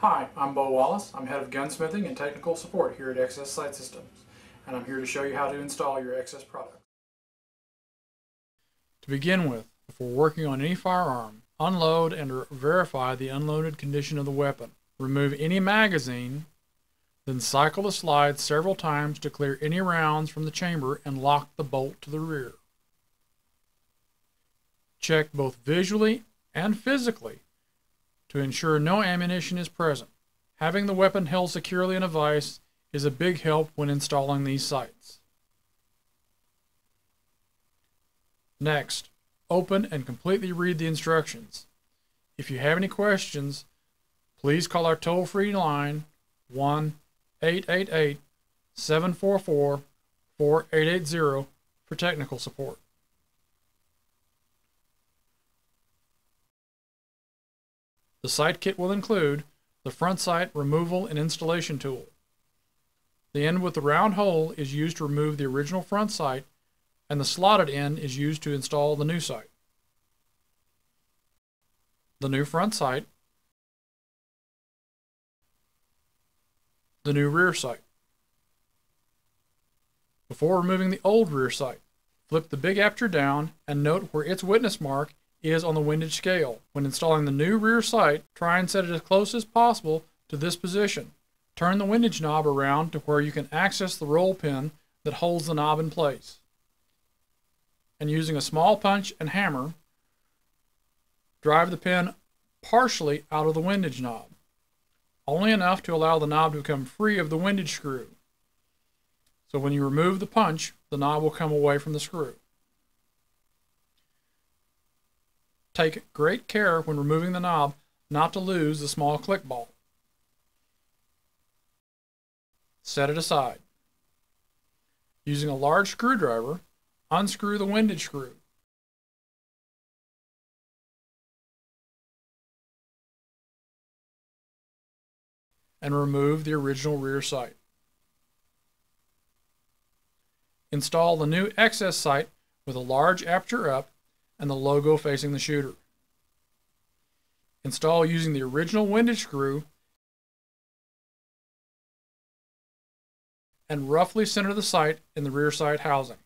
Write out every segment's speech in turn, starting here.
Hi, I'm Bo Wallace. I'm head of gunsmithing and technical support here at XS Sight Systems, and I'm here to show you how to install your XS product. To begin with, before working on any firearm, unload and verify the unloaded condition of the weapon. Remove any magazine, then cycle the slide several times to clear any rounds from the chamber and lock the bolt to the rear. Check both visually and physically to ensure no ammunition is present. Having the weapon held securely in a vise is a big help when installing these sights. Next, open and completely read the instructions. If you have any questions, please call our toll-free line 1-888-744-4880 for technical support. The sight kit will include the front sight removal and installation tool. The end with the round hole is used to remove the original front sight, and the slotted end is used to install the new sight. The new front sight, the new rear sight. Before removing the old rear sight, flip the big aperture down and note where its witness mark is on the windage scale. When installing the new rear sight, try and set it as close as possible to this position. Turn the windage knob around to where you can access the roll pin that holds the knob in place. And using a small punch and hammer, drive the pin partially out of the windage knob, only enough to allow the knob to become free of the windage screw. So when you remove the punch, the knob will come away from the screw. Take great care when removing the knob not to lose the small click ball. Set it aside. Using a large screwdriver, unscrew the windage screw. And remove the original rear sight. Install the new XS sight with a large aperture up and the logo facing the shooter. Install using the original windage screw and roughly center the sight in the rear sight housing.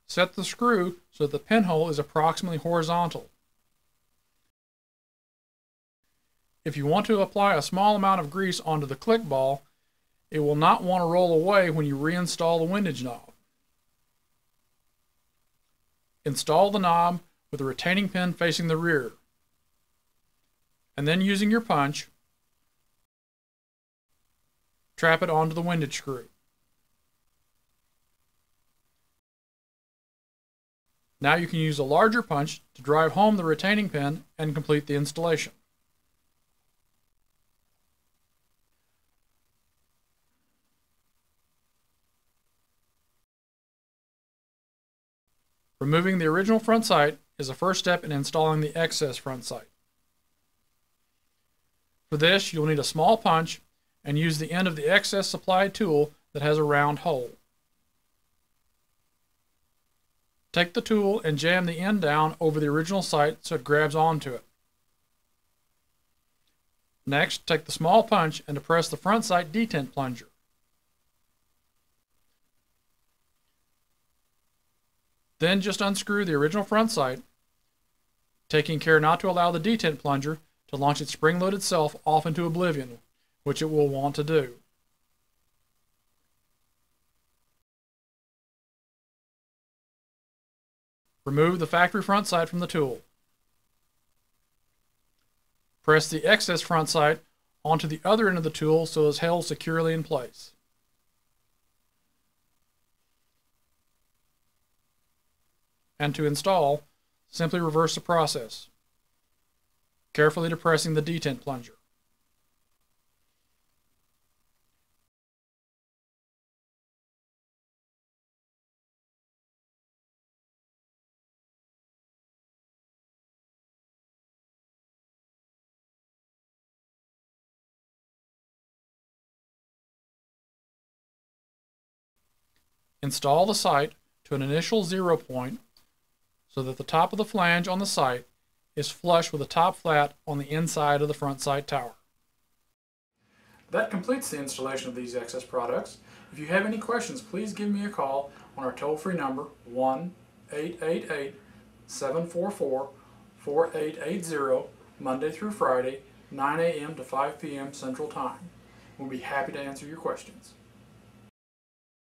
Set the screw so that the pinhole is approximately horizontal. If you want to apply a small amount of grease onto the click ball, it will not want to roll away when you reinstall the windage knob. Install the knob with the retaining pin facing the rear, and then using your punch, trap it onto the windage screw. Now you can use a larger punch to drive home the retaining pin and complete the installation. Removing the original front sight is the first step in installing the XS front sight. For this, you'll need a small punch and use the end of the XS supplied tool that has a round hole. Take the tool and jam the end down over the original sight so it grabs onto it. Next, take the small punch and depress the front sight detent plunger. Then just unscrew the original front sight, taking care not to allow the detent plunger to launch its spring-loaded self off into oblivion, which it will want to do. Remove the factory front sight from the tool. Press the XS front sight onto the other end of the tool so it's held securely in place. And to install, simply reverse the process, carefully depressing the detent plunger. Install the sight to an initial 0 point so that the top of the flange on the sight is flush with the top flat on the inside of the front sight tower. That completes the installation of these XS products. If you have any questions, please give me a call on our toll-free number 1-888-744-4880 Monday through Friday, 9 a.m. to 5 p.m. Central Time. We'll be happy to answer your questions.